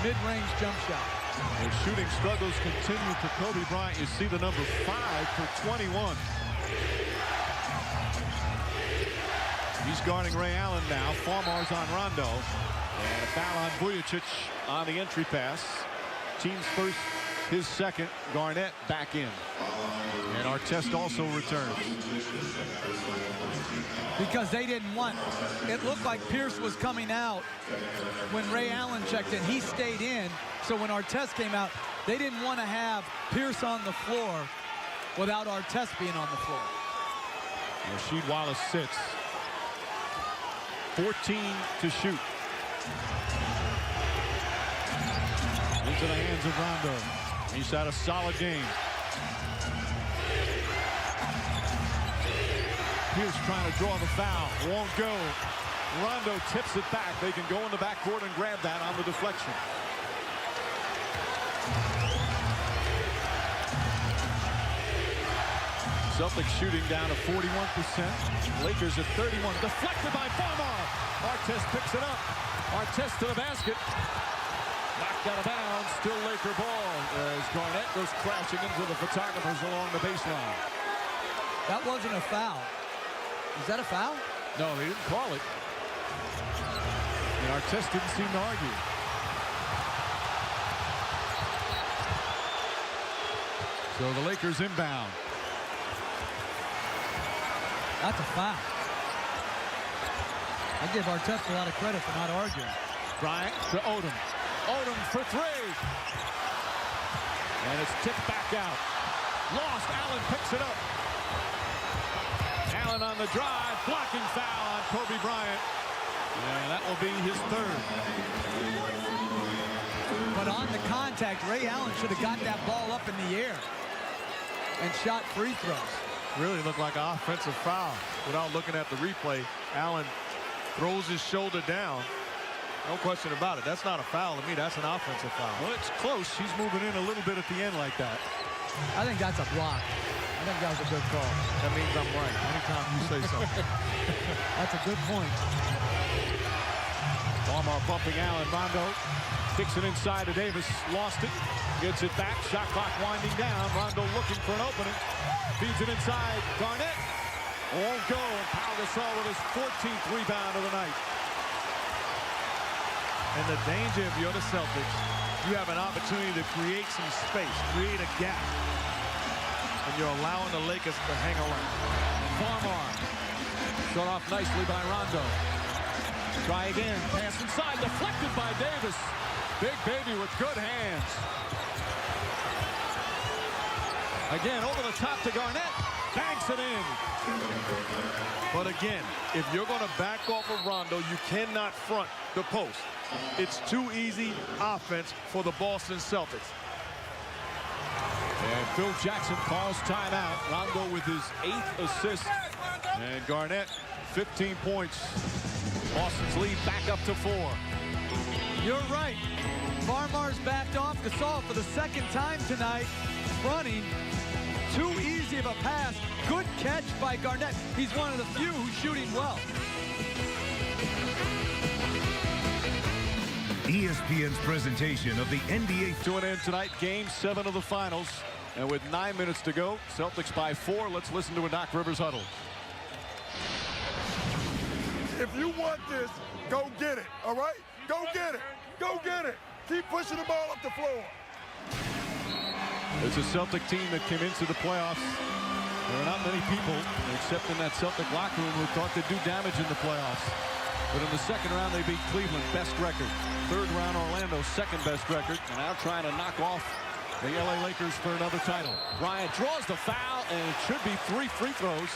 mid-range jump shot. Their shooting struggles continue for Kobe Bryant. You see the number 5 for 21. He's guarding Ray Allen now. Farmar's on Rondo. And a foul on Vujacic on the entry pass. Team's first, his second. Garnett back in. And Artest also returns. Because they didn't want, it looked like Pierce was coming out when Ray Allen checked in. He stayed in. So when Artest came out, they didn't want to have Pierce on the floor without Artest being on the floor. Rasheed Wallace sits. 14 to shoot. Into the hands of Rondo. He's had a solid game. Pierce trying to draw the foul. Won't go. Rondo tips it back. They can go in the backcourt and grab that on the deflection. Celtics shooting down to 41%. Lakers at 31. Deflected by Farmar. Artest picks it up. Artest to the basket. Knocked out of bounds. Still Laker ball as Garnett goes crashing into the photographers along the baseline. That wasn't a foul. Is that a foul? No, they didn't call it. And Artest didn't seem to argue. So the Lakers inbound. That's a foul. I give Artest a lot of credit for not arguing. Bryant to Odom. Odom for three. And it's tipped back out. Lost. Allen picks it up. Allen on the drive. Blocking foul on Kobe Bryant. And that will be his third. But on the contact, Ray Allen should have got that ball up in the air and shot free throws. Really looked like an offensive foul. Without looking at the replay, Allen throws his shoulder down. No question about it. That's not a foul to me. That's an offensive foul. Well, it's close. He's moving in a little bit at the end like that. I think that's a block. I think that was a good call. That means I'm right. Anytime you say something. That's a good point. Farmar bumping Allen. Rondo kicks it inside to Davis. Lost it. Gets it back. Shot clock winding down. Rondo looking for an opening. Feeds it inside. Garnett won't go. And Pau Gasol with his 14th rebound of the night. And the danger if you're the Celtics, you have an opportunity to create some space, create a gap. And you're allowing the Lakers to hang around. Farmar. Shut off nicely by Rondo. Try again. Pass inside. Deflected by Davis. Big baby with good hands. Again, over the top to Garnett. Banks it in. But again, if you're going to back off of Rondo, you cannot front the post. It's too easy offense for the Boston Celtics. And Phil Jackson calls timeout. Rondo with his 8th assist. And Garnett, 15 points. Boston's lead back up to 4. You're right. Farmar's backed off. Gasol for the second time tonight. Running. Too easy of a pass. Good catch by Garnett. He's one of the few who's shooting well. ESPN's presentation of the NBA. To an end tonight, Game 7 of the finals. And with 9 minutes to go, Celtics by 4. Let's listen to a Doc Rivers huddle. If you want this, go get it, all right? Go get it. Go get it. Keep pushing the ball up the floor. It's a Celtic team that came into the playoffs. There are not many people, except in that Celtic locker room, who thought they'd do damage in the playoffs. But in the second round, they beat Cleveland, best record. Third round, Orlando, second best record. And now trying to knock off the LA Lakers for another title. Bryant draws the foul, and it should be 3 free throws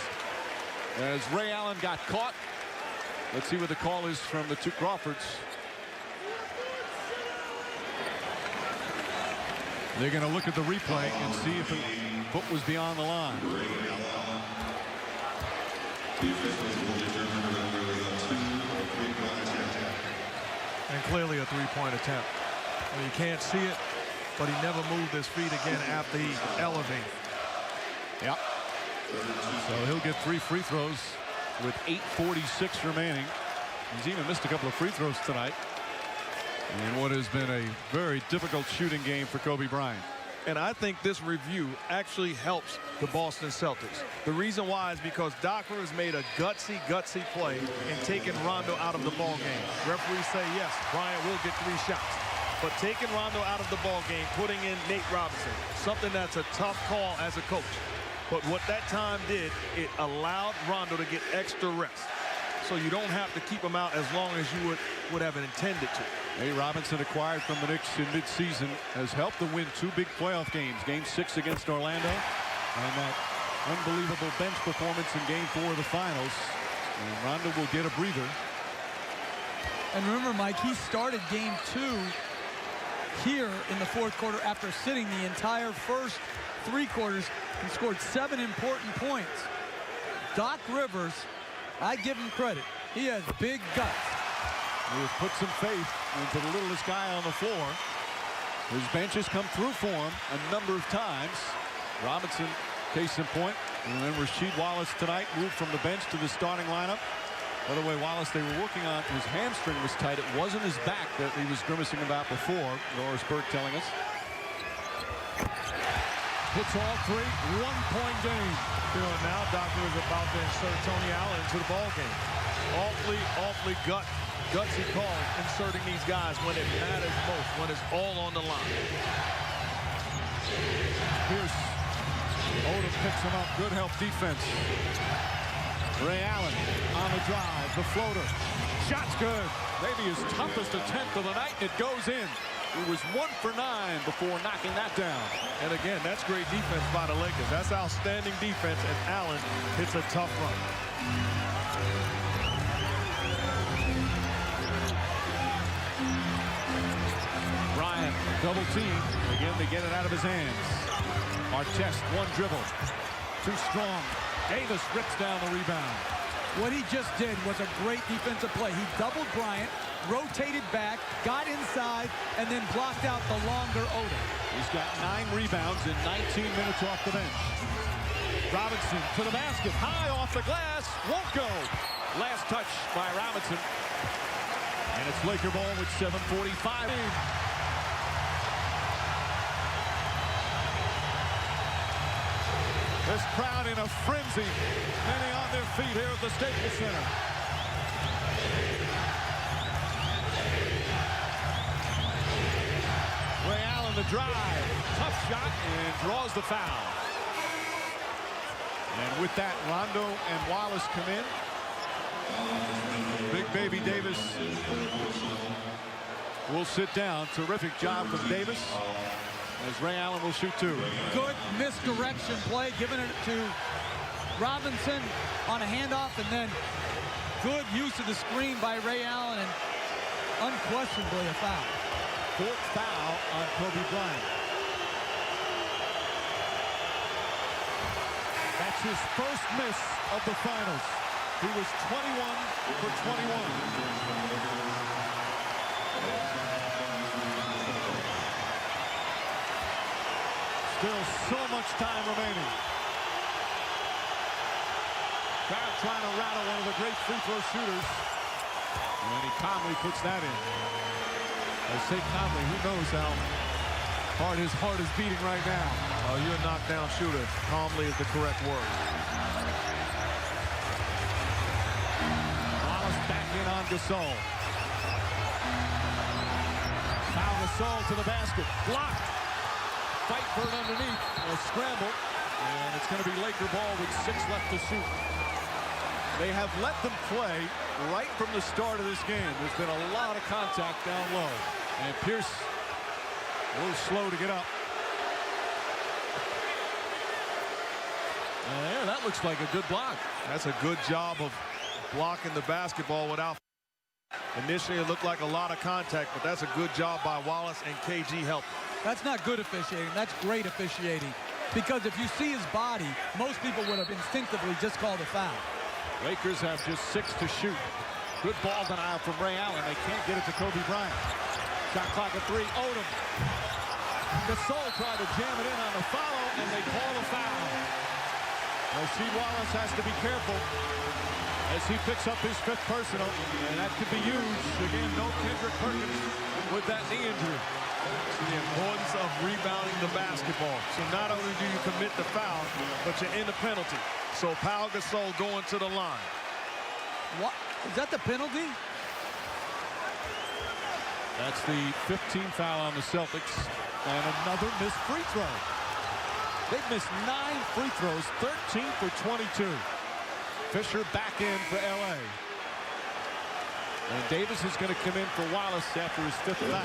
as Ray Allen got caught. Let's see what the call is from the two Crawfords. They're going to look at the replay and see if the foot was beyond the line. And clearly a three-point attempt. I mean, you can't see it, but he never moved his feet again after he elevated. Yep. So he'll get 3 free throws with 8:46 remaining. He's even missed a couple of free throws tonight. in what has been a very difficult shooting game for Kobe Bryant. And I think this review actually helps the Boston Celtics. The reason why is because Doc Rivers made a gutsy play in taking Rondo out of the ball game. Referees say, yes, Bryant will get 3 shots. But taking Rondo out of the ball game, putting in Nate Robinson, something that's a tough call as a coach. But what that time did, it allowed Rondo to get extra rest. So you don't have to keep him out as long as you would have intended to. Nate Robinson, acquired from the Knicks in midseason, has helped them win 2 big playoff games. Game 6 against Orlando, and that unbelievable bench performance in Game 4 of the finals. And Rondo will get a breather. And remember, Mike, he started Game 2 here in the 4th quarter after sitting the entire first 3 quarters and scored 7 important points. Doc Rivers, I give him credit. He has big guts. He has put some faith into the littlest guy on the floor. His bench has come through for him a number of times. Robinson, case in point. And then Rasheed Wallace tonight moved from the bench to the starting lineup. By the way, Wallace, they were working on his hamstring was tight. It wasn't his back that he was grimacing about before, Norris Burke telling us. Hits all 3, 1-point game. You know, now Doc is about to insert Tony Allen into the ball game. Awfully gutsy call inserting these guys when it matters most, when it's all on the line. Pierce. Odom picks him up. Good help defense. Ray Allen on the drive. The floater. Shot's good. Maybe his toughest attempt of the night. It goes in. He was 1 for 9 before knocking that down. And again, that's great defense by the Lakers. That's outstanding defense, and Allen hits a tough run. Bryant, double team. Again, they get it out of his hands. Artest, 1 dribble. Too strong. Davis rips down the rebound. What he just did was a great defensive play. He doubled Bryant, rotated back, got inside, and then blocked out the longer Odom. He's got 9 rebounds in 19 minutes off the bench. Robinson to the basket, high off the glass, won't go. Last touch by Robinson. And it's Laker ball with 7:45. This crowd in a frenzy. Many on their feet here at the Staples Center. Ray Allen the drive. Tough shot and draws the foul. And with that, Rondo and Wallace come in. Big baby Davis will sit down. Terrific job from Davis. As Ray Allen will shoot 2. Good misdirection play, giving it to Robinson on a handoff, and then good use of the screen by Ray Allen, and unquestionably a foul. 4th foul on Kobe Bryant. That's his first miss of the finals. He was 21 for 21. Still so much time remaining. Crowd trying to rattle one of the great free throw shooters. And he calmly puts that in. I say calmly, who knows how hard his heart is beating right now. Oh, you're a knockdown shooter. Calmly is the correct word. Wallace back in on Gasol. Foul Gasol to the basket. Blocked. Fight for it underneath. A scramble. And it's going to be Laker ball with 6 left to shoot. They have let them play right from the start of this game. There's been a lot of contact down low. And Pierce a little slow to get up. Yeah, that looks like a good block. That's a good job of blocking the basketball without. Initially, it looked like a lot of contact, but that's a good job by Wallace, and KG helped. That's not good officiating. That's great officiating. Because if you see his body, most people would have instinctively just called a foul. Lakers have just 6 to shoot. Good ball denial from Ray Allen. They can't get it to Kobe Bryant. Shot clock at 3. Odom. Gasol tried to jam it in on the follow, and they call a foul. Rasheed Wallace has to be careful as he picks up his 5th personal, and that could be huge. Again, no Kendrick Perkins with that knee injury. The importance of rebounding the basketball. So not only do you commit the foul, but you're in the penalty. So Pau Gasol going to the line. What? Is that the penalty? That's the 15th foul on the Celtics, and another missed free throw. They've missed 9 free throws, 13 for 22. Fisher back in for LA. And Davis is going to come in for Wallace after his 5th foul.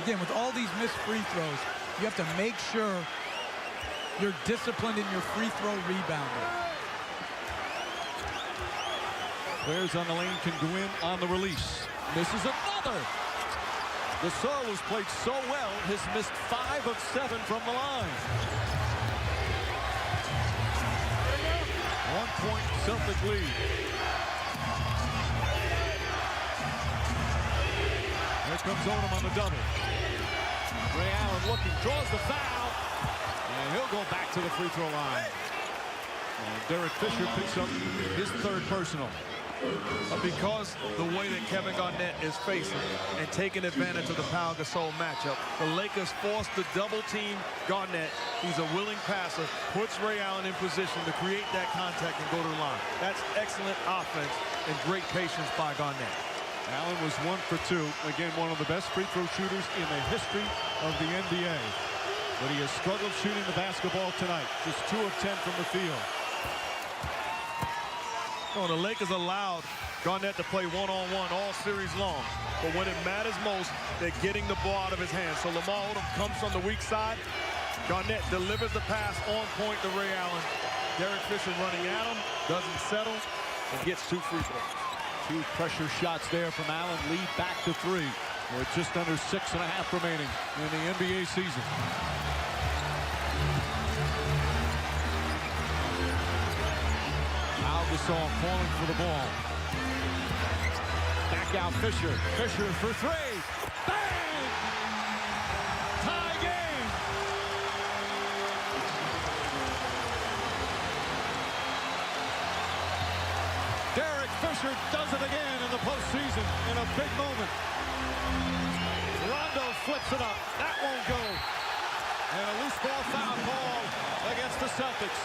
Again, with all these missed free throws, you have to make sure you're disciplined in your free throw rebounding. Players on the lane can go in on the release. This is another. Gasol has played so well, has missed 5 of 7 from the line. 1-point Celtic lead. Here comes Odom on the double. Ray Allen looking, draws the foul, and he'll go back to the free throw line. And Derek Fisher picks up his 3rd personal. Because the way that Kevin Garnett is facing and taking advantage of the Pau Gasol matchup, the Lakers forced the double team Garnett. He's a willing passer, puts Ray Allen in position to create that contact and go to the line. That's excellent offense and great patience by Garnett. Allen was 1 for 2. Again, one of the best free throw shooters in the history of the NBA. But he has struggled shooting the basketball tonight. Just 2 of 10 from the field. The Lakers allowed Garnett to play one-on-one all series long. But when it matters most, they're getting the ball out of his hands. So Lamar Odom comes from the weak side. Garnett delivers the pass on point to Ray Allen. Derek Fisher running at him, doesn't settle, and gets 2 free throws. 2 pressure shots there from Allen. Lead back to 3. With just under 6.5 remaining in the NBA season. Gasol calling for the ball. Back out Fisher. Fisher for 3. Bang! Tie game. Derek Fisher does it again in the postseason in a big moment. Rondo flips it up. That won't go. And a loose ball foul call against the Celtics.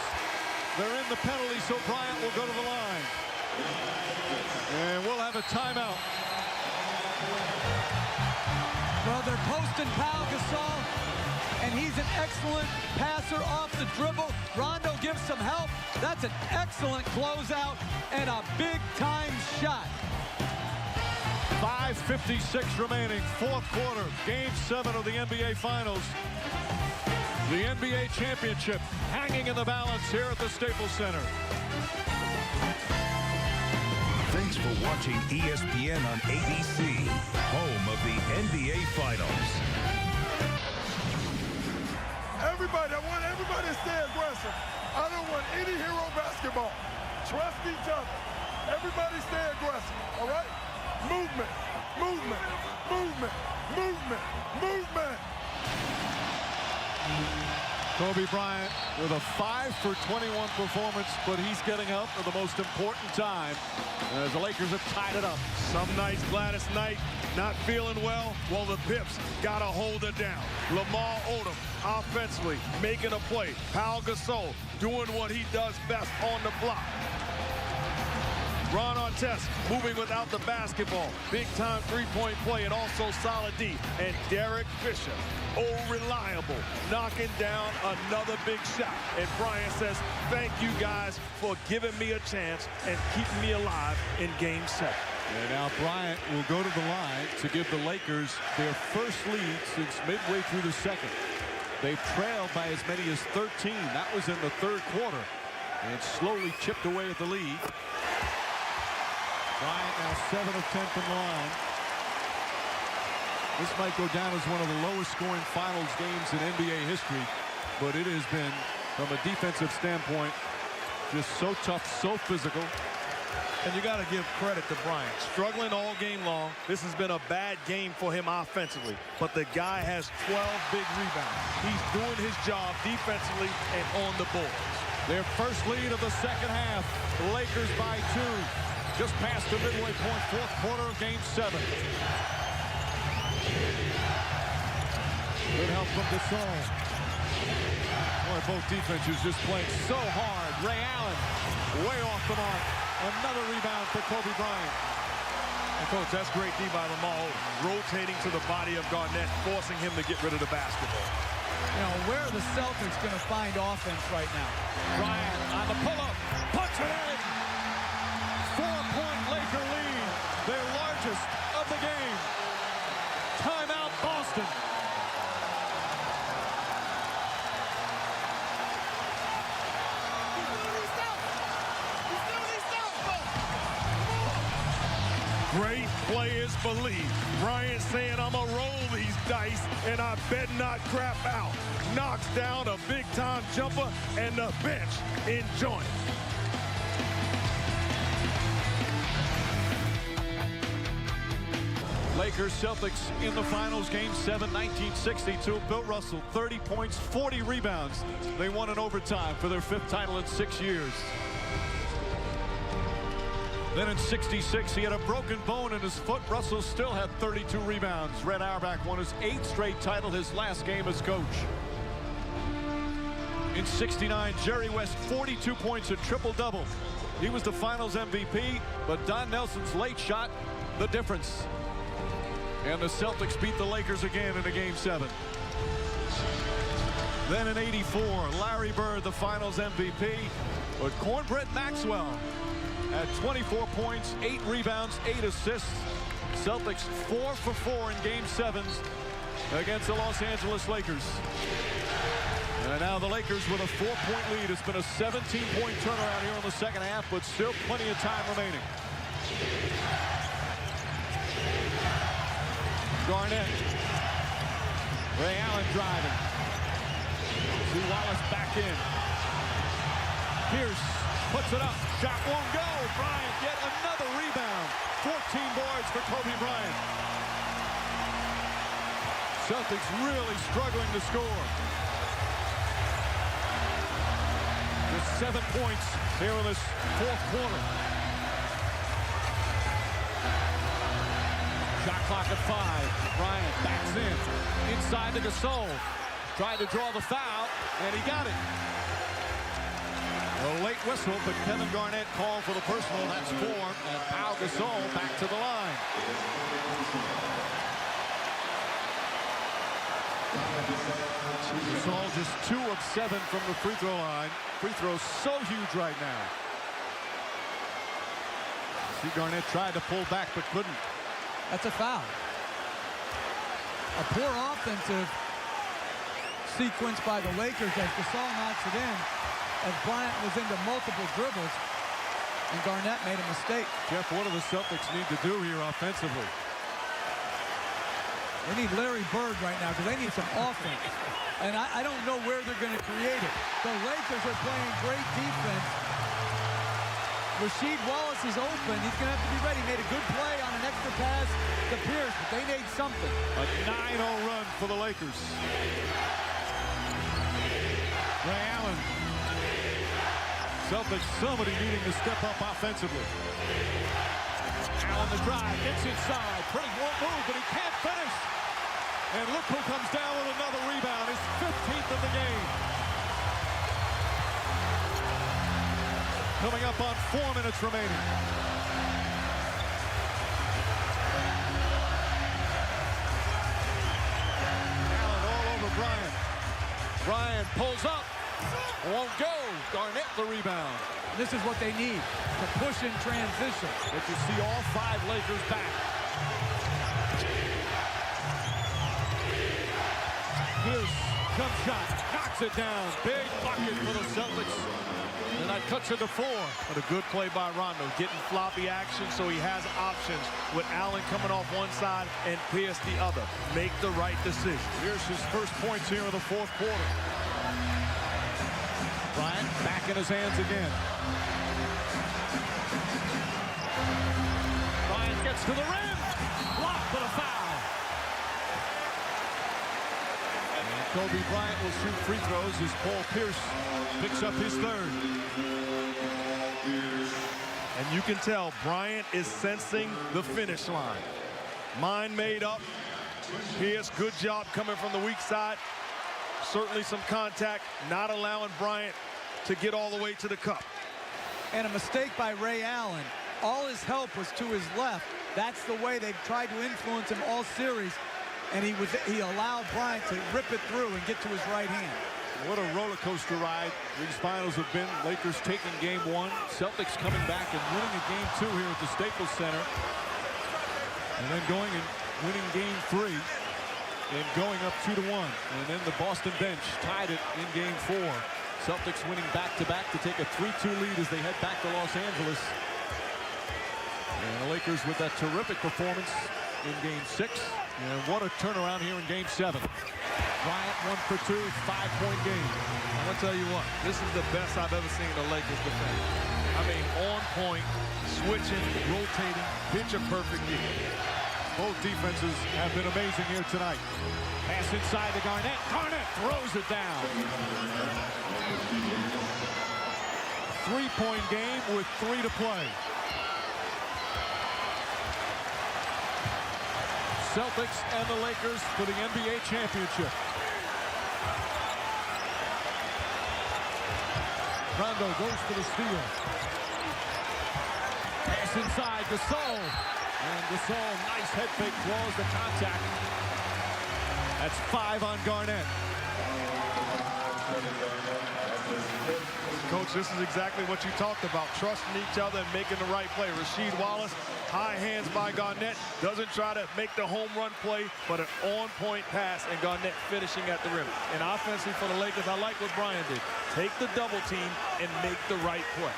They're in the penalty, so Bryant will go to the line. And we'll have a timeout. Well, they're posting Pau Gasol, and he's an excellent passer off the dribble. Rondo gives some help. That's an excellent closeout and a big-time shot. 5:56 remaining, 4th quarter, Game 7 of the NBA Finals. The NBA championship hanging in the balance here at the Staples Center. Thanks for watching ESPN on ABC, home of the NBA Finals. Everybody, I want everybody to stay aggressive. I don't want any hero basketball. Trust each other. Everybody stay aggressive, all right? Movement, movement, movement, movement, movement. Kobe Bryant with a 5 for 21 performance, but he's getting up at the most important time as the Lakers have tied it up. Some nights, Gladys Knight, not feeling well. Well, the Pips got to hold her down. Lamar Odom offensively making a play. Pau Gasol doing what he does best on the block. Ron Artest moving without the basketball. Big-time three-point play and also solid D. And Derek Fisher, reliable, knocking down another big shot. And Bryant says, thank you guys for giving me a chance and keeping me alive in Game 7. And now Bryant will go to the line to give the Lakers their first lead since midway through the second. They've trailed by as many as 13. That was in the 3rd quarter. And slowly chipped away at the lead. Bryant now 7 of 10 from the line. This might go down as one of the lowest scoring finals games in NBA history, but it has been, from a defensive standpoint, just so tough, so physical. And you got to give credit to Bryant. Struggling all game long. This has been a bad game for him offensively. But the guy has 12 big rebounds. He's doing his job defensively and on the boards. Their first lead of the second half. The Lakers by 2. Just past the midway point, fourth quarter of Game 7. Good help from Gasol. Boy, both defenses just playing so hard. Ray Allen way off the mark. Another rebound for Kobe Bryant. And Coach, that's great D by Lamar, rotating to the body of Garnett, forcing him to get rid of the basketball. You know, where are the Celtics going to find offense right now? Bryant on the pull-up. Puts it in. 4-point Laker lead. Their largest of the game. Timeout, Boston. Great players believe. Bryant saying, I'm going to roll these dice, and I bet not crap out. Knocks down a big-time jumper, and the bench enjoying it. Lakers Celtics in the finals, Game 7, 1962. Bill Russell, 30 points, 40 rebounds. They won in overtime for their 5th title in 6 years. Then in 66, he had a broken bone in his foot. Russell still had 32 rebounds. Red Auerbach won his 8th straight title, his last game as coach. In 69, Jerry West, 42 points, a triple-double. He was the finals MVP, but Don Nelson's late shot, the difference. And the Celtics beat the Lakers again in a Game 7. Then in 84, Larry Bird, the finals MVP, but Cornbread Maxwell at 24 points, 8 rebounds, 8 assists. Celtics 4 for 4 in Game 7s against the Los Angeles Lakers. And now the Lakers with a 4-point lead. It's been a 17-point turnaround here in the second half, but still plenty of time remaining. Garnett. Ray Allen driving. See Wallace back in. Pierce puts it up. Shot won't go. Bryant yet another rebound. 14 boards for Kobe Bryant. Celtics really struggling to score. Just 7 points here in this fourth quarter. Shot clock at 5. Bryant backs in. Inside to Gasol. Tried to draw the foul, and he got it. A late whistle, but Kevin Garnett called for the personal. That's 4. And Pau Gasol back to the line. Gasol just 2 of 7 from the free throw line. Free throw so huge right now. See, Garnett tried to pull back, but couldn't. That's a foul. A poor offensive sequence by the Lakers as Gasol knocks it in, as Bryant was into multiple dribbles, and Garnett made a mistake. Jeff, what do the Celtics need to do here offensively? They need Larry Bird right now because they need some offense. And I don't know where they're going to create it. The Lakers are playing great defense. Rasheed Wallace is open. He's going to have to be ready. Made a good play on an extra pass to Pierce, but they need something. A 9-0 run for the Lakers. Ray Allen. Celtics, somebody needing to step up offensively. Allen the drive, gets inside. Pretty won't move, but he can't finish. And look who comes down with another rebound. His 15th of the game. Coming up on 4 minutes remaining. Allen all over Bryant. Bryant pulls up. Won't go. Garnett the rebound. This is what they need, to push in transition. But you see all 5 Lakers back. Pierce, jump shot, knocks it down. Big bucket for the Celtics. And that cuts it to 4. But a good play by Rondo, getting floppy action so he has options with Allen coming off one side and Pierce the other. Make the right decision. Here's his first points here in the fourth quarter. Bryant back in his hands again. to the rim. Blocked, but a foul. And Kobe Bryant will shoot free throws as Paul Pierce picks up his third. And you can tell Bryant is sensing the finish line. Mind made up. Pierce, good job coming from the weak side. Certainly some contact, not allowing Bryant to get all the way to the cup. And a mistake by Ray Allen. All his help was to his left. That's the way they've tried to influence him all series. And he allowed Bryant to rip it through and get to his right hand. What a roller coaster ride these finals have been. Lakers taking game 1. Celtics coming back and winning a game 2 here at the Staples Center. And then going and winning game 3 and going up 2-1. And then the Boston bench tied it in game 4. Celtics winning back-to-back to take a 3-2 lead as they head back to Los Angeles. And the Lakers with that terrific performance in game 6. And what a turnaround here in game 7. Bryant 1 for 2, 5-point game. I'm going to tell you what, this is the best I've ever seen the Lakers defend. I mean, on point, switching, rotating, picture-perfect defense. Both defenses have been amazing here tonight. Pass inside to Garnett. Garnett throws it down. 3-point game with 3 to play. Celtics and the Lakers for the NBA championship. Rondo goes for the steal. Pass inside, Gasol. And Gasol, nice head fake, draws the contact. That's 5 on Garnett. Coach, this is exactly what you talked about, trusting each other and making the right play. Rasheed Wallace, high hands by Garnett, doesn't try to make the home run play, but an on-point pass, and Garnett finishing at the rim. And offensively for the Lakers, I like what Brian did. Take the double team and make the right play.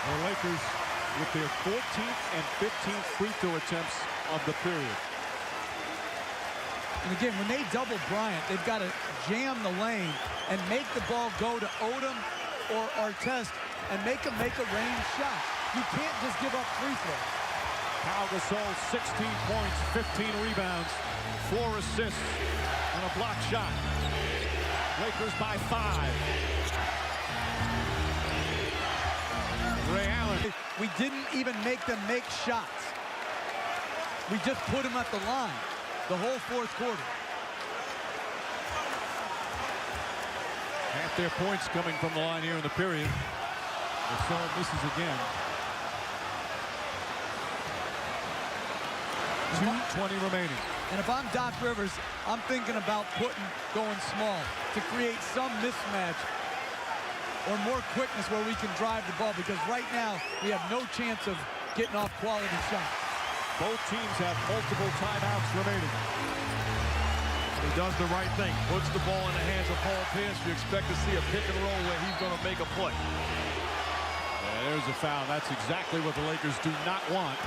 The Lakers with their 14th and 15th free throw attempts of the period. And again, when they double Bryant, they've got to jam the lane and make the ball go to Odom or Artest and make them make a range shot. You can't just give up free throws. Pau Gasol, 16 points, 15 rebounds, 4 assists, and a block shot. Lakers by 5. Ray Allen. We didn't even make them make shots. We just put them at the line the whole fourth quarter. Half their points coming from the line here in the period. Gasol misses again. 2:20 remaining. And if I'm Doc Rivers, I'm thinking about going small to create some mismatch or more quickness where we can drive the ball, because right now we have no chance of getting off quality shots. Both teams have multiple timeouts remaining. He does the right thing, puts the ball in the hands of Paul Pierce. You expect to see a pick and roll where he's going to make a play. There's a foul. That's exactly what the Lakers do not want.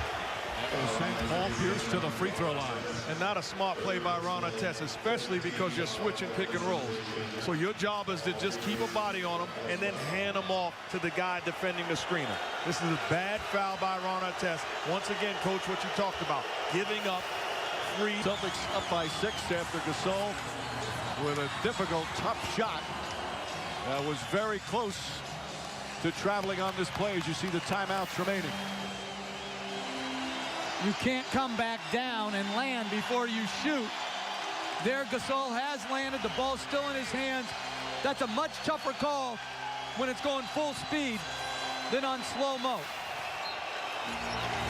That will send Paul Pierce to the free throw line. And not a smart play by Ron Artest, especially because you're switching pick and rolls. So your job is to just keep a body on him and then hand him off to the guy defending the screener. This is a bad foul by Ron Artest. Once again, Coach, what you talked about, giving up free. Celtics up by 6 after Gasol with a difficult, tough shot. That was very close to traveling on this play as you see the timeouts remaining. You can't come back down and land before you shoot. There, Gasol has landed. The ball's still in his hands. That's a much tougher call when it's going full speed than on slow-mo.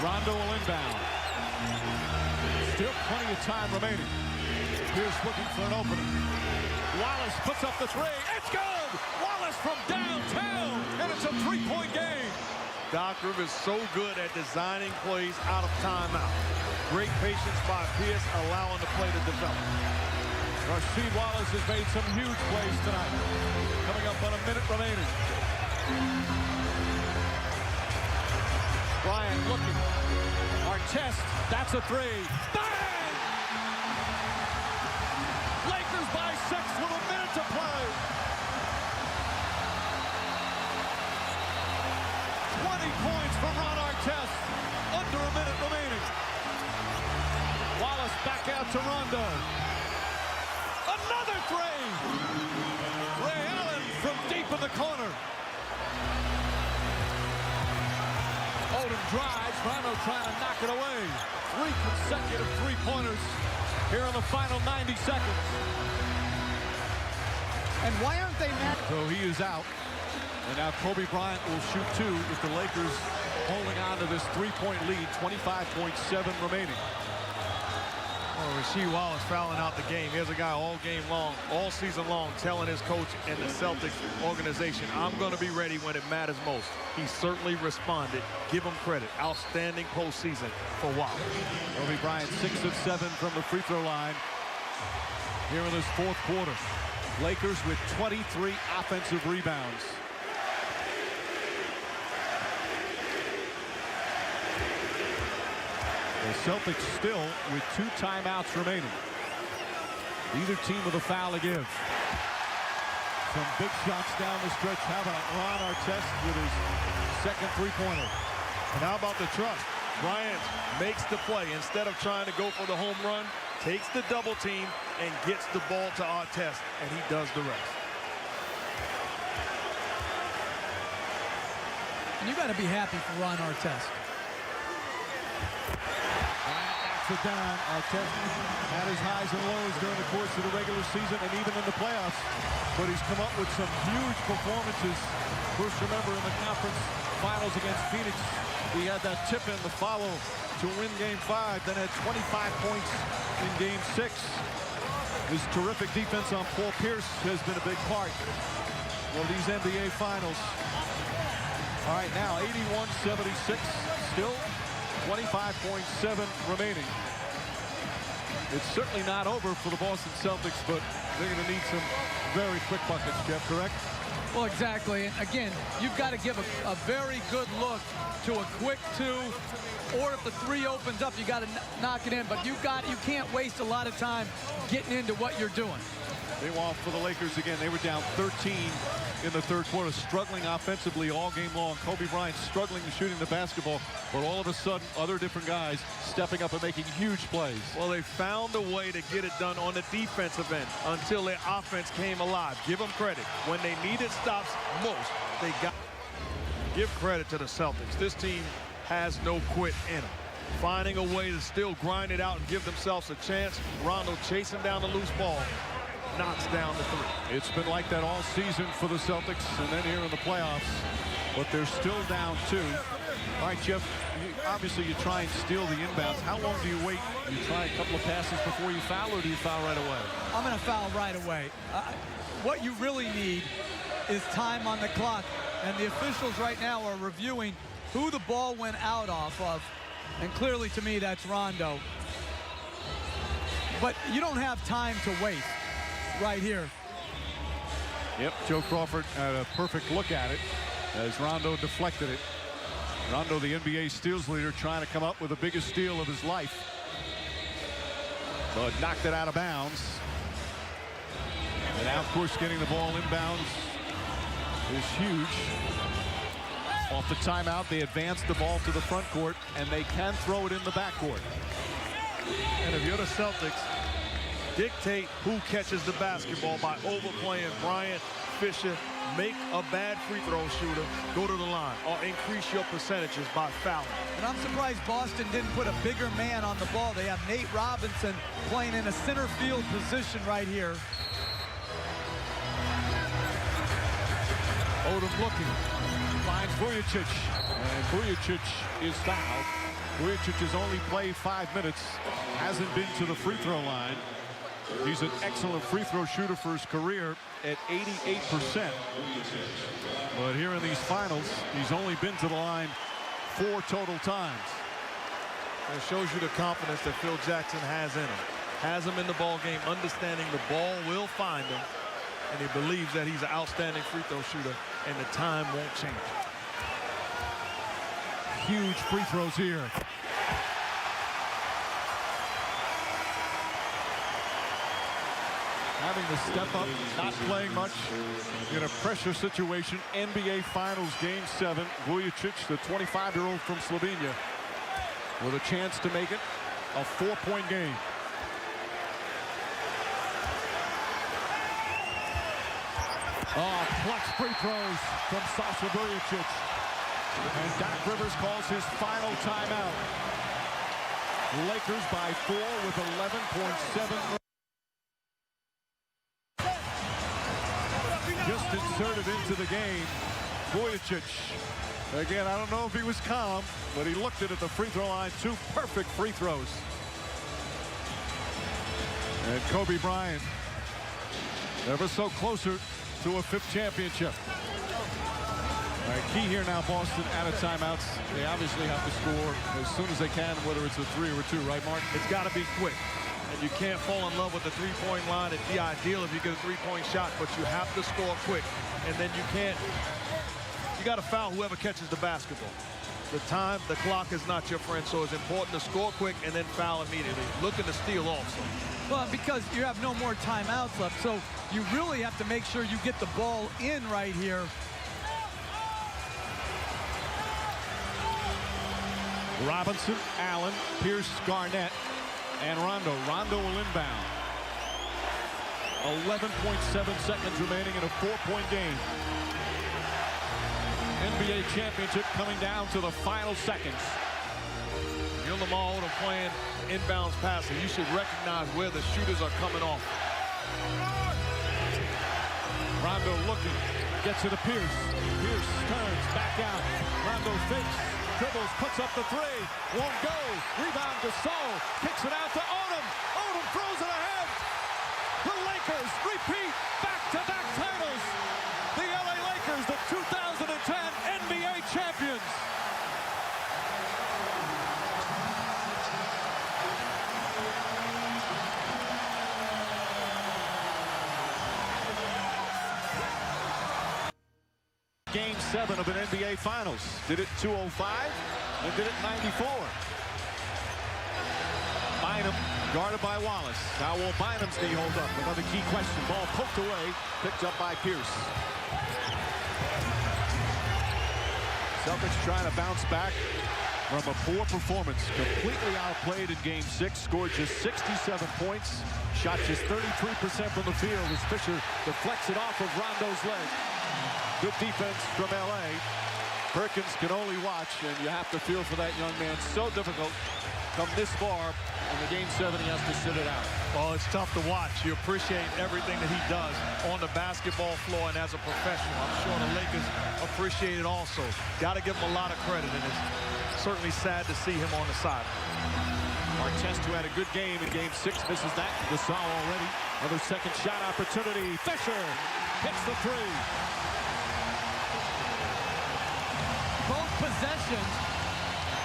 Rondo will inbound. Still plenty of time remaining. Pierce looking for an opening. Wallace puts up the 3. It's good! Wallace from downtown, and it's a 3-point game. Doc Rivers so good at designing plays out of timeout. Great patience by Pierce, allowing the play to develop. Rasheed Wallace has made some huge plays tonight. Coming up on a minute remaining. Bryant looking. Artest, that's a 3. Bang! Lakers by 6 with a minute to play. points for Ron Artest. Under a minute remaining. Wallace back out to Rondo. Another three. Ray Allen from deep in the corner. Odom drives. Rondo trying to knock it away. 3 consecutive three-pointers here in the final 90 seconds. And why aren't they mad? So he is out. And now Kobe Bryant will shoot 2 with the Lakers holding on to this 3-point lead. 25.7 remaining. Oh, Rasheed Wallace fouling out the game. Here's a guy all game long, all season long, telling his coach and the Celtics organization, I'm going to be ready when it matters most. He certainly responded. Give him credit. Outstanding postseason for Wallace. Kobe Bryant 6 of 7 from the free throw line here in this fourth quarter. Lakers with 23 offensive rebounds. The Celtics still with 2 timeouts remaining. Either team with a foul to give. Some big shots down the stretch. How about Ron Artest with his second three-pointer? And how about the trust? Bryant makes the play. Instead of trying to go for the home run, takes the double team and gets the ball to Artest, and he does the rest. And you got to be happy for Ron Artest. It down. Artest had his highs and lows during the course of the regular season and even in the playoffs, but he's come up with some huge performances. First, remember, in the conference finals against Phoenix, he had that tip in the follow to win Game 5, then had 25 points in Game 6. His terrific defense on Paul Pierce has been a big part of these NBA finals. All right, now 81-76, still 25.7 remaining. It's certainly not over for the Boston Celtics, but they're going to need some very quick buckets, Jeff, correct? Well, exactly. And again, you've got to give a very good look to a quick 2, or if the 3 opens up, you got to knock it in. But you can't waste a lot of time getting into what you're doing. Meanwhile, for the Lakers, again, they were down 13 in the third quarter, struggling offensively all game long. Kobe Bryant struggling shooting the basketball, but all of a sudden, other different guys stepping up and making huge plays. Well, they found a way to get it done on the defensive end until their offense came alive. Give them credit. When they needed stops most, they got. Give credit to the Celtics. This team has no quit in them. Finding a way to still grind it out and give themselves a chance. Rondo chasing down the loose ball. Knocks down the 3. It's been like that all season for the Celtics, and then here in the playoffs, but they're still down 2. All right, Jeff, obviously you try and steal the inbounds. How long do you wait? You try a couple of passes before you foul, or do you foul right away? I'm going to foul right away. What you really need is time on the clock, and the officials right now are reviewing who the ball went out off of, and clearly to me that's Rondo. But you don't have time to waste. Right here. Yep, Joe Crawford had a perfect look at it as Rondo deflected it. Rondo, the NBA steals leader, trying to come up with the biggest steal of his life, but knocked it out of bounds. And now, of course, getting the ball inbounds is huge. Off the timeout, they advance the ball to the front court, and they can throw it in the backcourt. And if you're the Celtics, dictate who catches the basketball by overplaying Bryant, Fisher, make a bad free throw shooter go to the line, or increase your percentages by fouling. And I'm surprised Boston didn't put a bigger man on the ball. They have Nate Robinson playing in a center field position right here. Odom looking, finds Vujacic, and Vujacic is fouled. Vujacic has only played 5 minutes, hasn't been to the free throw line. He's an excellent free throw shooter for his career at 88%. But here in these finals, he's only been to the line 4 total times. It shows you the confidence that Phil Jackson has in him. Has him in the ball game, understanding the ball will find him, and he believes that he's an outstanding free throw shooter, and the time won't change. Huge free throws here. having to step up, not playing much in a pressure situation. NBA Finals Game 7. Vujicic, the 25-year-old from Slovenia, with a chance to make it a 4-point game. Oh, clutch free throws from Sasha Vujicic. And Doc Rivers calls his final timeout. Lakers by 4 with 11.7. Just inserted into the game. Vujicic. Again, I don't know if he was calm, but he looked at the free throw line. 2 perfect free throws. And Kobe Bryant, ever so closer to a 5th championship. All right, key here now, Boston out of timeouts. They obviously have to score as soon as they can, whether it's a 3 or a 2, right, Mark? It's got to be quick. And you can't fall in love with the three-point line. It'd be ideal if you get a three-point shot, but you have to score quick. And then you can't, you got to foul whoever catches the basketball. The clock is not your friend, so it's important to score quick and then foul immediately. Looking to steal also. Well, because you have no more timeouts left, so you really have to make sure you get the ball in right here. Robinson, Allen, Pierce, Garnett, and Rondo. Rondo will inbound. 11.7 seconds remaining in a 4-point game. NBA championship coming down to the final seconds. You're Lamar Odom playing inbounds passing. You should recognize where the shooters are coming off. Rondo looking, gets it to Pierce. Pierce turns, back out. Rondo fakes, dribbles, puts up the 3. Won't go. Rebound to Gasol. Kicks it out to Odom. Odom throws it ahead. The Lakers repeat back-to-back titles. The LA Lakers, the 2010 NBA champions. Game 7 of an NBA Finals. Did it 205 and did it 94. Bynum guarded by Wallace. How will Bynum's knee hold up? Another key question. Ball poked away, picked up by Pierce. Celtics trying to bounce back from a poor performance. Completely outplayed in Game 6. Scored just 67 points. Shot just 33% from the field as Fisher deflects it off of Rondo's leg. Good defense from LA. Perkins can only watch, and you have to feel for that young man. So difficult come this far. In the Game 7, he has to sit it out. Well, it's tough to watch. You appreciate everything that he does on the basketball floor and as a professional. I'm sure the Lakers appreciate it also. Got to give him a lot of credit, and it's certainly sad to see him on the side. Artest, who had a good game in Game 6, misses that. Gasol already. Another second shot opportunity. Fisher hits the 3. Both possessions,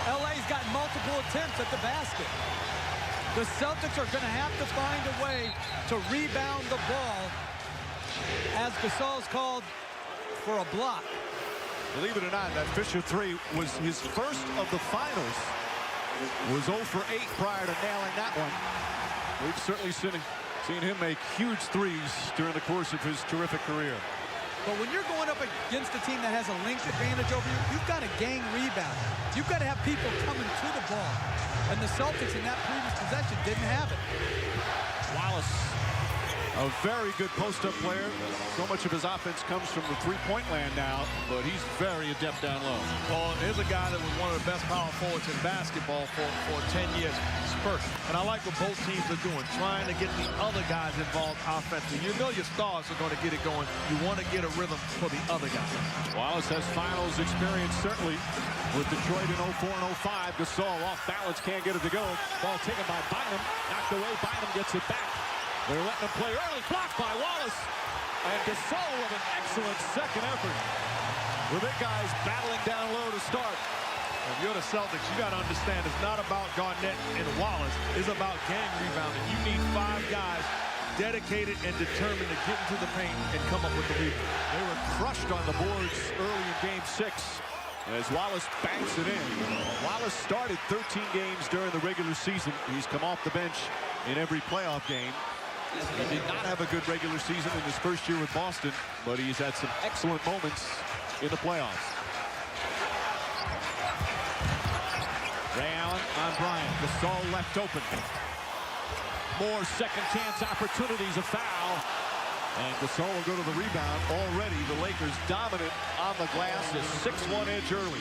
LA's got multiple attempts at the basket. The Celtics are going to have to find a way to rebound the ball as Gasol's called for a block. Believe it or not, that Fisher 3 was his first of the finals. Was 0 for 8 prior to nailing that one. We've certainly seen him make huge threes during the course of his terrific career. But when you're going up against a team that has a length advantage over you, you've got to gang rebound. You've got to have people coming to the ball. And the Celtics in that previous possession didn't have it. Wallace, a very good post-up player. So much of his offense comes from the three-point land now, but he's very adept down low. Well, here's a guy that was one of the best power forwards in basketball for 10 years. Spurs. And I like what both teams are doing, trying to get the other guys involved offensively. You know your stars are going to get it going. You want to get a rhythm for the other guys. Wallace has finals experience, certainly, with Detroit in 04 and 05. Gasol off balance, can't get it to go. Ball taken by Bynum. Knocked away. Bynum gets it back. They're letting him play early. Blocked by Wallace. And Gasol with an excellent second effort. The big guys battling down low to start. If you're the Celtics, you got to understand it's not about Garnett and Wallace. It's about gang rebounding. You need 5 guys dedicated and determined to get into the paint and come up with the rebound. They were crushed on the boards early in Game 6 as Wallace banks it in. Wallace started 13 games during the regular season. He's come off the bench in every playoff game. He did not have a good regular season in his first year with Boston, but he's had some excellent moments in the playoffs. Ray Allen on Bryant. Gasol left open. More second chance opportunities. A foul. And Gasol will go to the rebound. Already the Lakers dominant on the glass. A 6-1 edge early.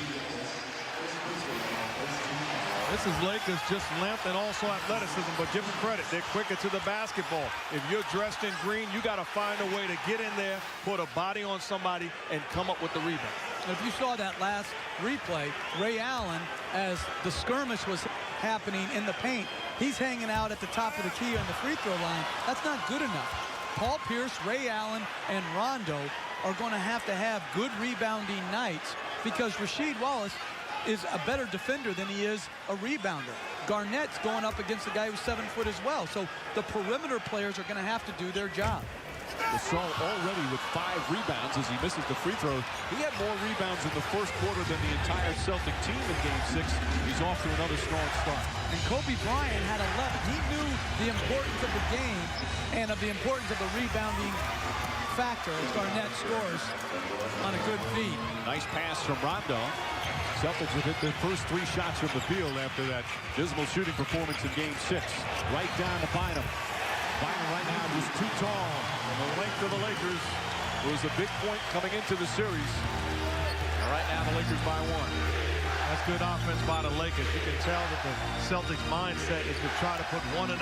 This is Lakers just length and also athleticism, but give them credit. They're quicker to the basketball. If you're dressed in green, you got to find a way to get in there, put a body on somebody, and come up with the rebound. If you saw that last replay, Ray Allen, as the skirmish was happening in the paint, he's hanging out at the top of the key on the free throw line. That's not good enough. Paul Pierce, Ray Allen, and Rondo are going to have good rebounding nights because Rasheed Wallace is a better defender than he is a rebounder. Garnett's going up against a guy who's 7 foot as well. So the perimeter players are going to have to do their job. Gasol already with 5 rebounds as he misses the free throw. He had more rebounds in the first quarter than the entire Celtic team in Game 6. He's off to another strong start. And Kobe Bryant had 11. He knew the importance of the game and of the importance of the rebounding factor as Garnett scores on a good feed. Nice pass from Rondo. Celtics have hit their first 3 shots from the field after that dismal shooting performance in Game 6. Right down to Bynum. Bynum right now was too tall. And the length of the Lakers was a big point coming into the series. And right now the Lakers by 1. That's good offense by the Lakers. You can tell that the Celtics mindset is to try to put 1.5, 2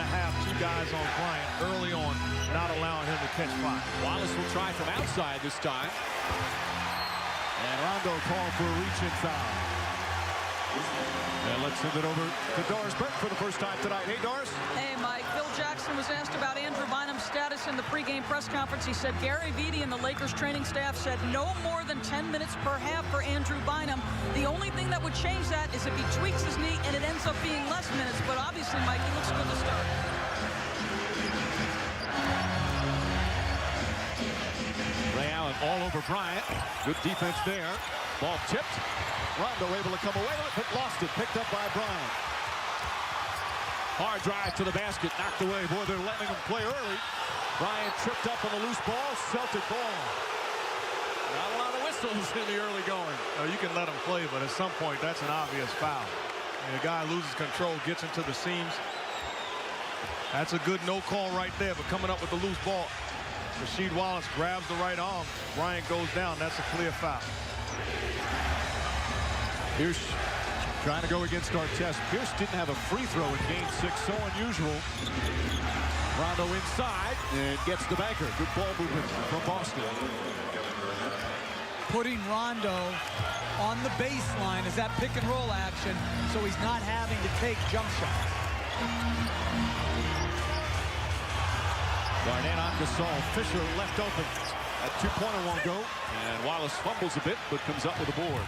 guys on Bryant early on, not allowing him to catch fire. Wallace will try from outside this time. And Rondo called for a reach-in foul. And let's send it over to Doris Burke for the first time tonight. Hey, Doris. Hey, Mike. Phil Jackson was asked about Andrew Bynum's status in the pregame press conference. He said Gary Vitti and the Lakers training staff said no more than 10 minutes per half for Andrew Bynum. The only thing that would change that is if he tweaks his knee and it ends up being less minutes. But obviously, Mike, he looks good to start. Ray Allen all over Bryant. Good defense there. Ball tipped. Rondo able to come away with it, but lost it. Picked up by Bryant. Hard drive to the basket. Knocked away. Boy, they're letting him play early. Bryant tripped up on the loose ball. Celtic ball. Not a lot of whistles in the early going. You can let him play, but at some point, that's an obvious foul. And the guy loses control, gets into the seams. That's a good no call right there, but coming up with the loose ball. Rasheed Wallace grabs the right arm. Bryant goes down. That's a clear foul. Pierce trying to go against Artest. Pierce didn't have a free throw in Game 6. So unusual. Rondo inside and gets the banker. Good ball movement from Boston. Putting Rondo on the baseline is that pick and roll action, so he's not having to take jump shots. Garnett on Gasol. Fisher left open. That 2-pointer won't go. And Wallace fumbles a bit, but comes up with a board.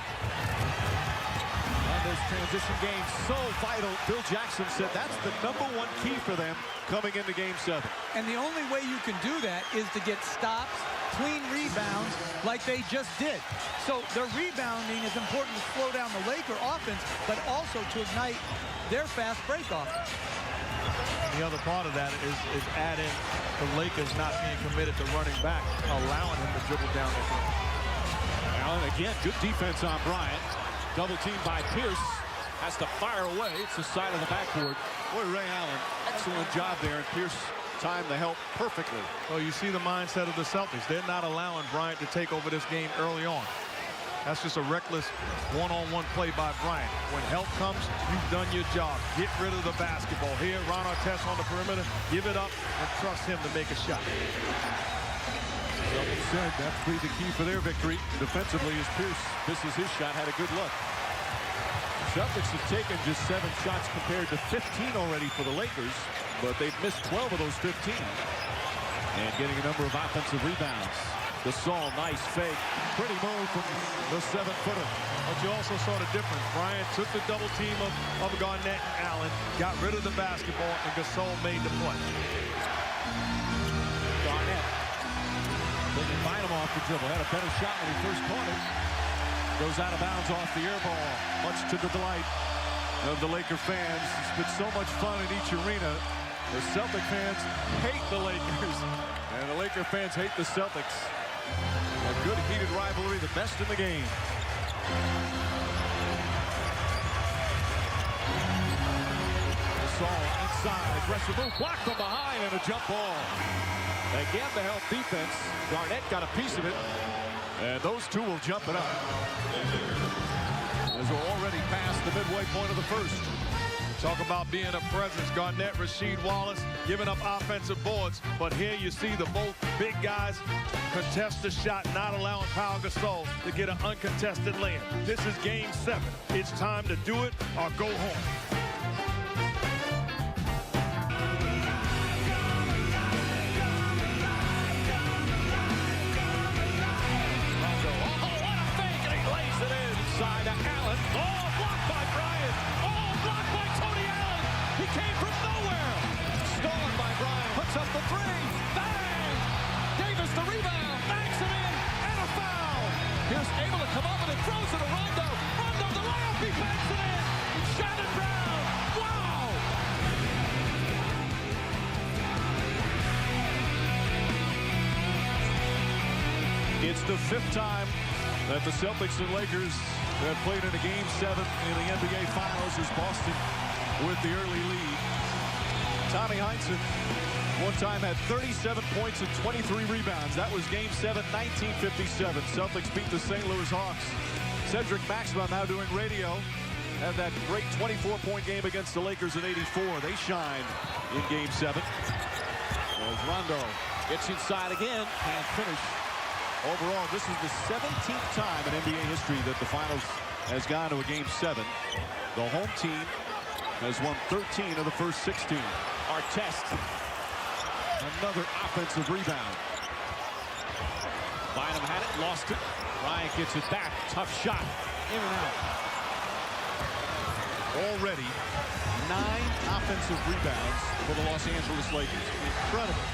This transition game so vital. Phil Jackson said that's the #1 key for them coming into Game 7. And the only way you can do that is to get stops, clean rebounds like they just did. So their rebounding is important to slow down the Laker offense, but also to ignite their fast break offense. The other part of that is add in the Lakers not being committed to running back, allowing him to dribble down the court. Allen again, good defense on Bryant. Double team by Pierce. Has to fire away. It's the side of the backboard. Boy, Ray Allen, excellent job there. And Pierce timed the help perfectly. Well, you see the mindset of the Celtics. They're not allowing Bryant to take over this game early on. That's just a reckless one-on-one play by Bryant. When help comes, you've done your job. Get rid of the basketball. Here, Ron Artest on the perimeter. Give it up and trust him to make a shot. Celtics said that's be the key for their victory. Defensively, as Pierce misses his shot, had a good look. Celtics have taken just 7 shots compared to 15 already for the Lakers, but they've missed 12 of those 15. And getting a number of offensive rebounds. Gasol, nice fake. Pretty move from the 7-footer. But you also saw the difference. Bryant took the double team of Garnett and Allen, got rid of the basketball, and Gasol made the play. Garnett. They can find him off the dribble. Had a better shot when he first caught it. Goes out of bounds off the air ball. Much to the delight of the Laker fans. It's been so much fun in each arena. The Celtic fans hate the Lakers, and the Laker fans hate the Celtics. A good heated rivalry, the best in the game. Gasol inside, aggressive move, blocked from behind, and a jump ball. Again, the help defense. Garnett got a piece of it, and those two will jump it up. As we're already past the midway point of the first. Talk about being a presence. Garnett, Rasheed Wallace giving up offensive boards. But here you see the both big guys contest the shot, not allowing Pau Gasol to get an uncontested layup. This is game 7. It's time to do it or go home. Side to Allen. Oh, blocked by Bryant. Oh, blocked by Tony Allen. He came from nowhere. Stolen by Bryant. Puts up the 3. Bang! Davis the rebound. Banks it in. And a foul. Here's able to come up with it. Throws it to Rondo. Rondo the layup. He banks it in. Shannon Brown. Wow! It's the 5th time that the Celtics and Lakers have played in a Game 7 in the NBA Finals as Boston with the early lead. Tommy Heinsohn one time had 37 points and 23 rebounds. That was Game 7, 1957. Celtics beat the St. Louis Hawks. Cedric Maxwell now doing radio. Had that great 24-point game against the Lakers in '84. They shined in Game 7. As Rondo gets inside again, can't finish. Overall, this is the 17th time in NBA history that the finals has gone to a Game 7. The home team has won 13 of the first 16. Artest, another offensive rebound. Bynum had it, lost it. Bryant gets it back. Tough shot, in and out. Already 9 offensive rebounds for the Los Angeles Lakers. Incredible.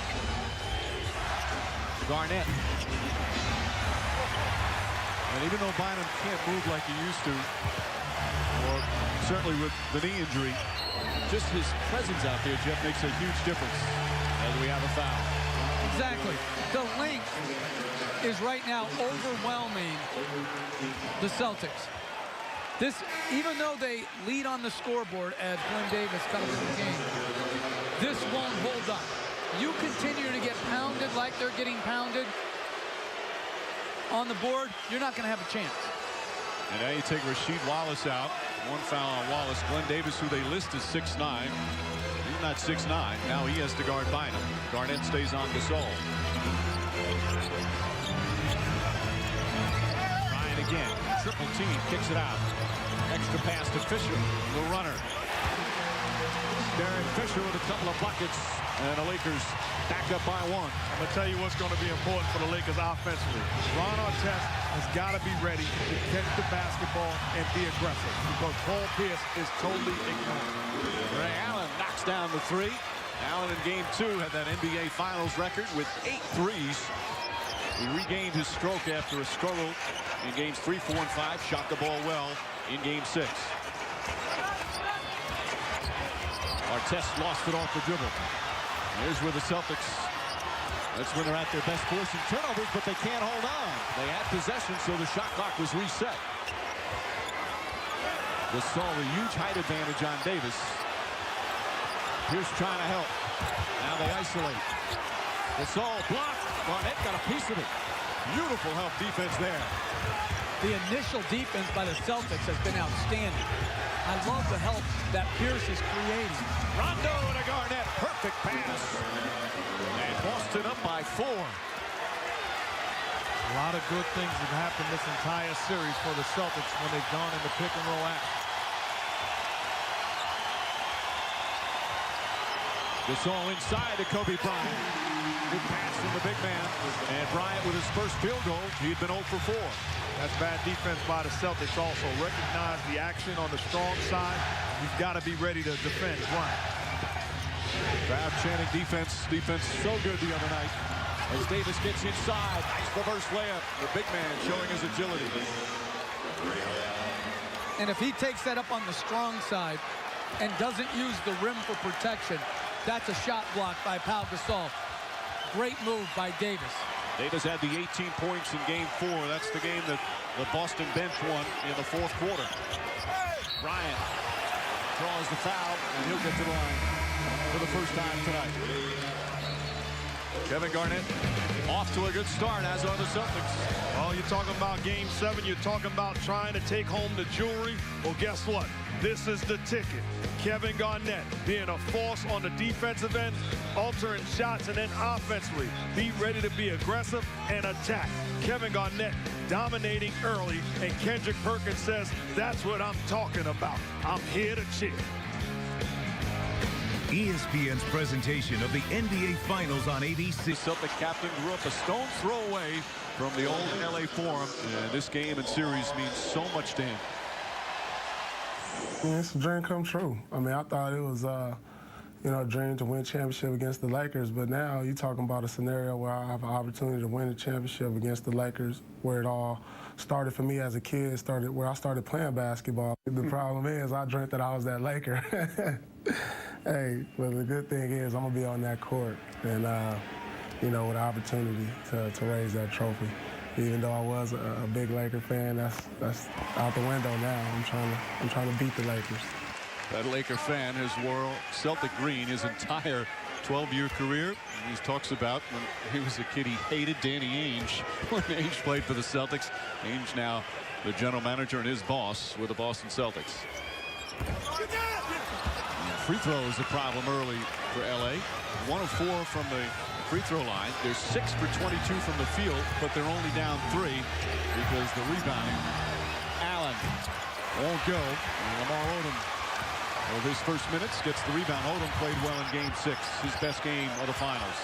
Garnett. And even though Bynum can't move like he used to, or certainly with the knee injury, just his presence out there, Jeff, makes a huge difference as we have a foul. Exactly. The length is right now overwhelming the Celtics. This, even though they lead on the scoreboard as Glenn Davis comes in the game, this won't hold up. You continue to get pounded like they're getting pounded on the board, you're not going to have a chance. And now you take Rasheed Wallace out. 1 foul on Wallace. Glenn Davis, who they list as 6'9". He's not 6'9". Now he has to guard Bynum. Garnett stays on Gasol. Bryant again. Triple team. Kicks it out. Extra pass to Fisher. The runner. Darren Fisher with a couple of buckets. And the Lakers back up by 1. I'm going to tell you what's going to be important for the Lakers offensively. Ron Artest has got to be ready to catch the basketball and be aggressive because Paul Pierce is totally ignored. Ray Allen knocks down the 3. Allen in Game 2 had that NBA Finals record with 8 threes. He regained his stroke after a struggle in Games 3, 4, and 5. Shot the ball well in Game 6. Artest lost it off the dribble. Here's where the Celtics, that's when they're at their best forcing turnovers, but they can't hold on. They had possession, so the shot clock was reset. Gasol, a huge height advantage on Davis. Pierce trying to help. Now they isolate. Gasol blocked. Garnett got a piece of it. Beautiful help defense there. The initial defense by the Celtics has been outstanding. I love the help that Pierce is creating. Rondo and a Garnett. Perfect pass. And Boston up by 4. A lot of good things have happened this entire series for the Celtics when they've gone into pick and roll action. Gasol inside to Kobe Bryant. Good pass from the big man. And Bryant with his first field goal. He had been 0 for 4. That's bad defense by the Celtics also. Recognize the action on the strong side. You've got to be ready to defend Bryant. Crowd chanting defense. Defense so good the other night. As Davis gets inside. Nice reverse layup. The big man showing his agility. And if he takes that up on the strong side and doesn't use the rim for protection, That's a shot block by Pau Gasol. Great move by Davis. Davis had the 18 points in game 4. That's the game that the Boston bench won in the 4th quarter. Bryant draws the foul, and he'll get to the line for the first time tonight. Kevin Garnett Off to a good start, as are the Celtics. Oh, you're talking about game 7. You're talking about trying to take home the jewelry. Well, guess what? This is the ticket. Kevin Garnett being a force on the defensive end, altering shots, and then offensively, be ready to be aggressive and attack. Kevin Garnett dominating early, and Kendrick Perkins says, that's what I'm talking about. I'm here to cheer. ESPN's presentation of the NBA Finals on ABC. Celtic captain grew up a stone's throw away from the old LA Forum, and this game and series means so much to him. Yeah, it's a dream come true. I mean, I thought it was, you know, a dream to win a championship against the Lakers, but now you're talking about a scenario where I have an opportunity to win a championship against the Lakers, where it all started for me as a kid, where I started playing basketball. The problem is I dreamt that I was that Laker. Hey, but the good thing is I'm going to be on that court and, you know, with the opportunity to raise that trophy. Even though I was a big Laker fan, that's out the window now. I'm trying to beat the Lakers. That Laker fan has wore Celtic green his entire 12-year career. He talks about when he was a kid, he hated Danny Ainge when Ainge played for the Celtics. Ainge now the general manager and his boss with the Boston Celtics. Free throw is a problem early for LA. 1 of 4 from the free throw line. They're 6 for 22 from the field, but they're only down 3 because the rebounding. Allen won't go. And Lamar Odom, over his first minutes, gets the rebound. Odom played well in game 6, his best game of the finals.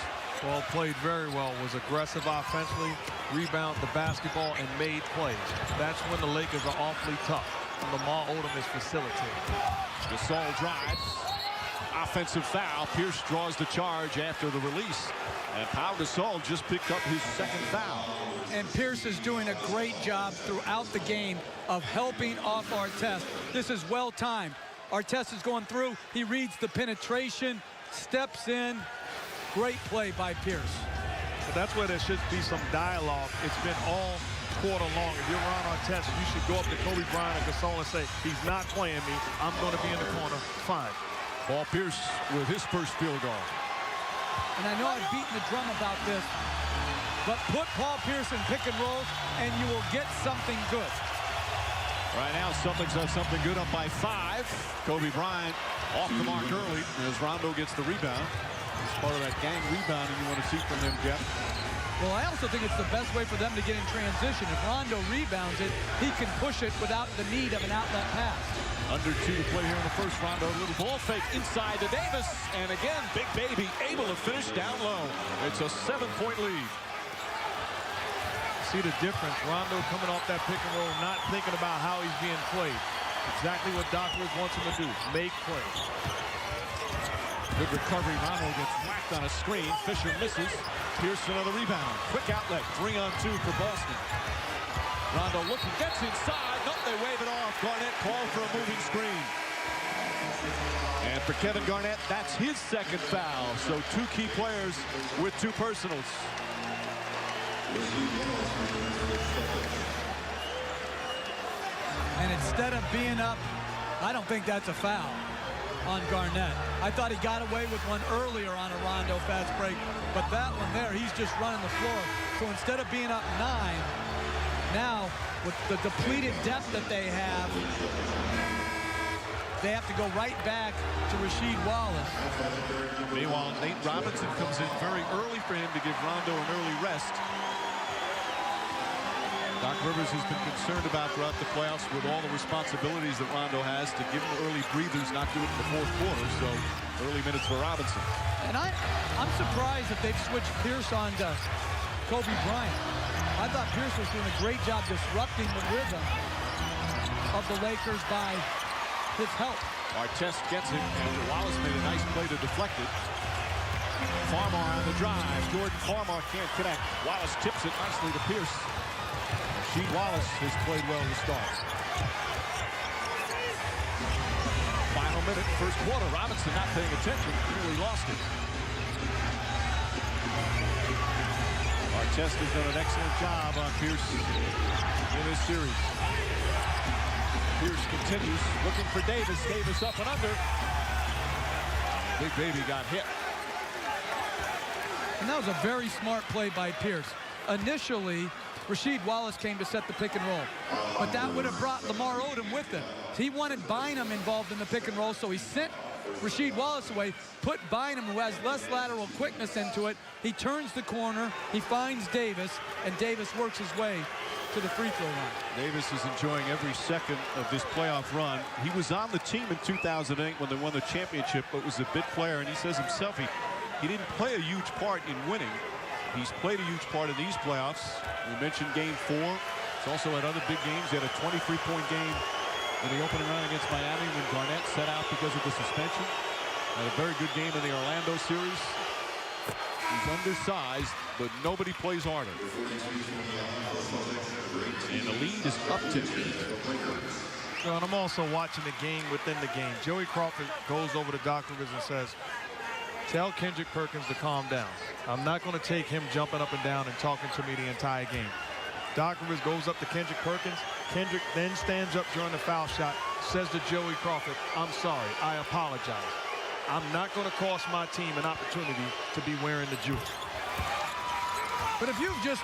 Well, played very well, was aggressive offensively, rebounded the basketball, and made plays. That's when the Lakers are awfully tough. And Lamar Odom is facilitating. Gasol drives. Offensive foul. Pierce draws the charge after the release. And Pau Gasol just picked up his 2nd foul. And Pierce is doing a great job throughout the game of helping off Artest. This is well timed. Artest is going through. He reads the penetration, steps in. Great play by Pierce. But that's where there should be some dialogue. It's been all quarter long. If you're Ron Artest, you should go up to Kobe Bryant and Gasol and say, he's not playing me. I'm going to be in the corner. Fine. Paul Pierce with his first field goal. And I know I've beaten the drum about this, but put Paul Pierce in pick and roll, and you will get something good. Right now, Celtics have something good up by 5. Kobe Bryant off the mark early as Rondo gets the rebound. It's part of that gang rebounding you want to see from him, Jeff. Well, I also think it's the best way for them to get in transition. If Rondo rebounds it, he can push it without the need of an outlet pass. Under 2 to play here in the first. Rondo, little ball fake inside to Davis. And again, Big Baby able to finish down low. It's a 7-point lead. See the difference. Rondo coming off that pick and roll, not thinking about how he's being played. Exactly what Doc Rivers wants him to do. Make plays. Good recovery. Rondo gets whacked on a screen. Fisher misses. Pierce another rebound. Quick outlet. 3-on-2 for Boston. Rondo looking, gets inside. Nope, they wave it off. Garnett called for a moving screen. And for Kevin Garnett, that's his 2nd foul. So 2 key players with 2 personals. And instead of being up, I don't think that's a foul on Garnett. I thought he got away with one earlier on a Rondo fast break, but that one there, he's just running the floor. So instead of being up 9, now with the depleted depth that they have to go right back to Rasheed Wallace. Meanwhile, Nate Robinson comes in very early for him to give Rondo an early rest. Doc Rivers has been concerned about throughout the playoffs with all the responsibilities that Rondo has to give him early breathers, not do it in the 4th quarter. So early minutes for Robinson. And I'm surprised that they've switched Pierce on to Kobe Bryant. I thought Pierce was doing a great job disrupting the rhythm of the Lakers by his help. Artest gets it, and Wallace made a nice play to deflect it. Farmar on the drive. Jordan Farmar can't connect. Wallace tips it nicely to Pierce. Rasheed Wallace has played well to start. Final minute, first quarter. Robinson not paying attention, nearly lost it. Artest has done an excellent job on Pierce in this series. Pierce continues, looking for Davis. Davis up and under. Big Baby got hit. And that was a very smart play by Pierce. Initially, Rasheed Wallace came to set the pick and roll, but that would have brought Lamar Odom with him. He wanted Bynum involved in the pick and roll, so he sent Rasheed Wallace away, put Bynum, who has less lateral quickness, into it. He turns the corner, he finds Davis, and Davis works his way to the free throw line. Davis is enjoying every second of this playoff run. He was on the team in 2008 when they won the championship, but was a bit player, and he says himself he didn't play a huge part in winning. He's played a huge part in these playoffs. We mentioned game 4. He's also had other big games. He had a 23-point game in the opening round against Miami when Garnett set out because of the suspension. Had a very good game in the Orlando series. He's undersized, but nobody plays harder. And the lead is up to 8. And I'm also watching the game within the game. Joey Crawford goes over to Doc Rivers and says, tell Kendrick Perkins to calm down. I'm not going to take him jumping up and down and talking to me the entire game. Doc Rivers goes up to Kendrick Perkins. Kendrick then stands up during the foul shot, says to Joey Crawford, I'm sorry, I apologize. I'm not going to cost my team an opportunity to be wearing the jewel. But if you've just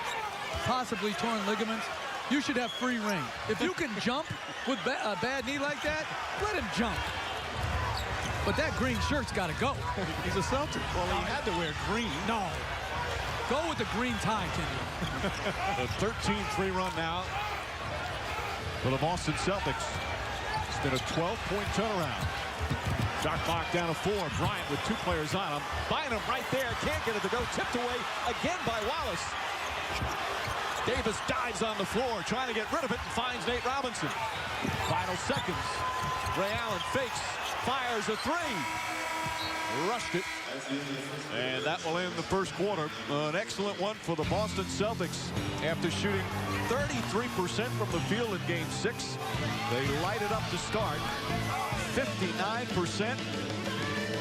possibly torn ligaments, you should have free reign. If you can jump with a bad knee like that, let him jump. But that green shirt's got to go. He's a Celtic. Well, he had to wear green. No. Go with the green tie, Kenny. A 13-3 run now for the Boston Celtics. It's been a 12-point turnaround. Shot clock down to 4. Bryant with 2 players on him. Bynum right there. Can't get it to go. Tipped away again by Wallace. Davis dives on the floor, trying to get rid of it, and finds Nate Robinson. Final seconds. Ray Allen fakes. Fires a 3. Rushed it. And that will end the first quarter. An excellent one for the Boston Celtics. After shooting 33% from the field in Game 6, they light it up to start. 59%.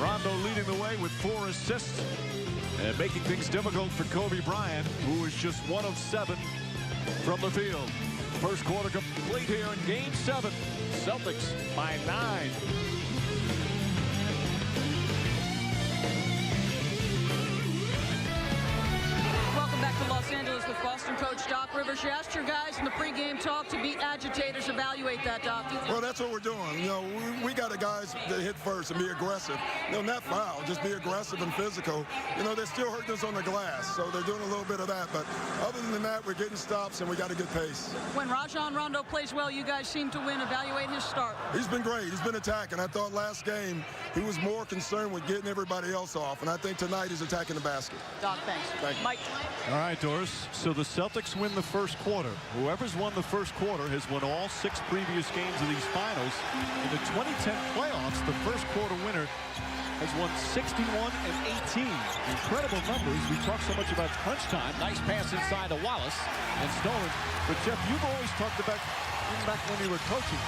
Rondo leading the way with 4 assists. And making things difficult for Kobe Bryant, who is just 1 of 7 from the field. First quarter complete here in Game 7. Celtics by 9. Welcome back to Los Angeles with Boston coach Doc Rivers. You asked your guys in the pregame talk to be agitators. Evaluate that, Doc. Well, that's what we're doing. You know, we got the guys that hit first and be aggressive. You know, not foul, just be aggressive and physical. You know, they're still hurting us on the glass, so they're doing a little bit of that. But other than that, we're getting stops and we got a good pace. When Rajon Rondo plays well, you guys seem to win. Evaluate his start. He's been great. He's been attacking. I thought last game he was more concerned with getting everybody else off, and I think tonight he's attacking the basket. Doc, thanks. Thank you. Mike. All right, Doris. So the Celtics win the first quarter. Whoever's won the first quarter has won all 6 previous games of these finals. In the 2010 playoffs, the first quarter winner has won 61 and 18. Incredible numbers. We talked so much about crunch time. Nice pass inside to Wallace and stolen. But Jeff, you've always talked about, even back when you were coaching,